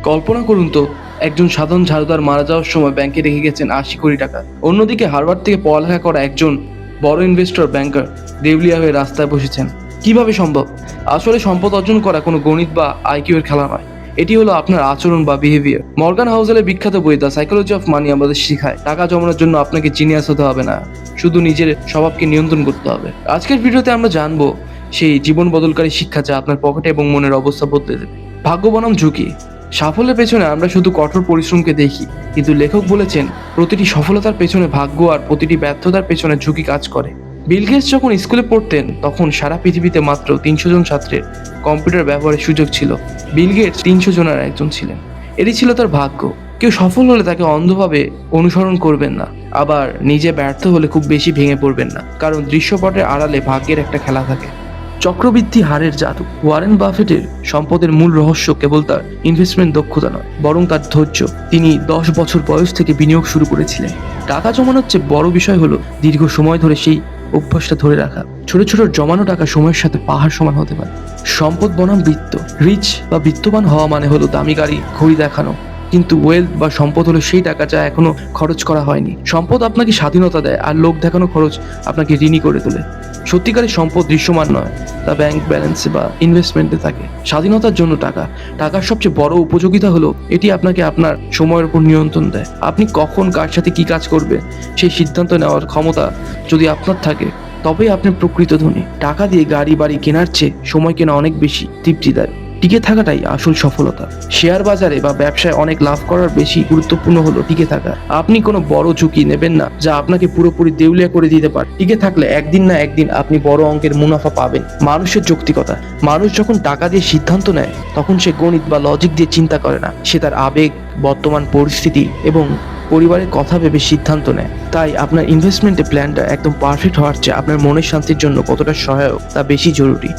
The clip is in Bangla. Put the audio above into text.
কল্পনা করুন তো, একজন সাধারণ ঝাড়ুদার মারা যাওয়ার সময় ব্যাংকে রেখে গেছেন 80 কোটি টাকা। অন্যদিকে হার্ভার্ড থেকে পড়ালেখা করা একজন বড় ইনভেস্টর ব্যাংকার দেউলিয়া হয়ে রাস্তায় বসেছেন। কিভাবে সম্ভব? আসলে সম্পদ অর্জন করা কোনো গণিত বা আইকিউ এর খেলা নয়, এটি হলো আপনার আচরণ বা বিহেভিয়ার। মর্গান হাউসেলের বিখ্যাত বই দ্য সাইকোলজি অফ মানি আমাদের শেখায় টাকা জমানোর জন্য আপনাকে জিনিয়াস হতে হবে না, শুধু নিজের স্বভাবকে নিয়ন্ত্রণ করতে হবে। আজকের ভিডিওতে আমরা জানবো সেই জীবন বদলকারী শিক্ষা যা আপনার পকেটে এবং মনের অবস্থা বদলে দেবে। ভাগ্য বনাম ঝুঁকি। সাফল্যের পেছনে আমরা শুধু কঠোর পরিশ্রমকে দেখি, কিন্তু লেখক বলেছেন প্রতিটি সফলতার পেছনে ভাগ্য আর প্রতিটি ব্যর্থতার পেছনে ঝুঁকি কাজ করে। বিল গেটস যখন স্কুলে পড়তেন তখন সারা পৃথিবীতে মাত্র 300 জন ছাত্রের কম্পিউটার ব্যবহারের সুযোগ ছিল। বিল গেটস 300 জনের একজন ছিলেন। এটি ছিল তার ভাগ্য। কেউ সফল হলে তাকে অন্ধভাবে অনুসরণ করবেন না, আবার নিজে ব্যর্থ হলে খুব বেশি ভেঙে পড়বেন না, কারণ দৃশ্যপটের আড়ালে ভাগ্যের একটা খেলা থাকে। চক্রবৃদ্ধি হারের জাদু। ওয়ারেন বাফেটের সম্পদের মূল রহস্য কেবল তার ইনভেস্টমেন্ট দক্ষতা নয়, বরং তার ধৈর্য। তিনি 10 বছর বয়স থেকে বিনিয়োগ শুরু করেছিলেন। টাকা জমানোর চেয়ে বড় বিষয় হলো দীর্ঘ সময় ধরে সেই অভ্যাসটা ধরে রাখা। ছোট ছোট জমানো টাকা সময়ের সাথে পাহাড় সমান হতে পারে। সম্পদ বনাম বৃত্ত। রিচ বা বিত্তবান হওয়া মানে হলো দামি গাড়ি, ঘড়ি দেখানো, কিন্তু ওয়েলথ বা সম্পদ হলো সেই টাকা যা এখনো খরচ করা হয়নি। সম্পদ আপনাকে স্বাধীনতা দেয়, আর লোক দেখানো খরচ আপনাকে ঋণী করে তোলে। সত্যিকারের সম্পদ দৃশ্যমান নয়, তা ব্যাংক ব্যালেন্সে বা ইনভেস্টমেন্টে থাকে। স্বাধীনতার জন্য টাকার সবচেয়ে বড় উপযোগিতা হলো এটি আপনাকে আপনার সময়ের উপর নিয়ন্ত্রণ দেয়। আপনি কখন কার সাথে কি কাজ করবেন সেই সিদ্ধান্ত নেওয়ার ক্ষমতা যদি আপনার থাকে, তবেই আপনি প্রকৃত ধনী। টাকা দিয়ে গাড়ি বাড়ি কেনার চেয়ে সময় কেনা অনেক বেশি তৃপ্তিদায়ক। টিকে থাকাটাই আসল সফলতা। শেয়ার বাজারে বা ব্যবসায় অনেক লাভ করার বেশি গুরুত্বপূর্ণ হলো টিকে থাকা। আপনি কোনো বড় ঝুঁকি নেবেন না যা আপনাকে পুরোপুরি দেউলিয়া করে দিতে পারে। টিকে থাকলে একদিন না একদিন আপনি বড় অঙ্কের মুনাফা পাবেন। মানুষের যৌক্তিকতা। মানুষ যখন টাকা দিয়ে সিদ্ধান্ত নেয় তখন সে গণিত বা লজিক দিয়ে চিন্তা করে না, সে তার আবেগ, বর্তমান পরিস্থিতি এবং পরিবারের কথা ভেবে সিদ্ধান্ত নেয়। তাই আপনার ইনভেস্টমেন্টের প্ল্যানটা একদম পারফেক্ট হওয়ার চেয়ে আপনার মনের শান্তির জন্য কতটা সহায়ক তা বেশি জরুরি।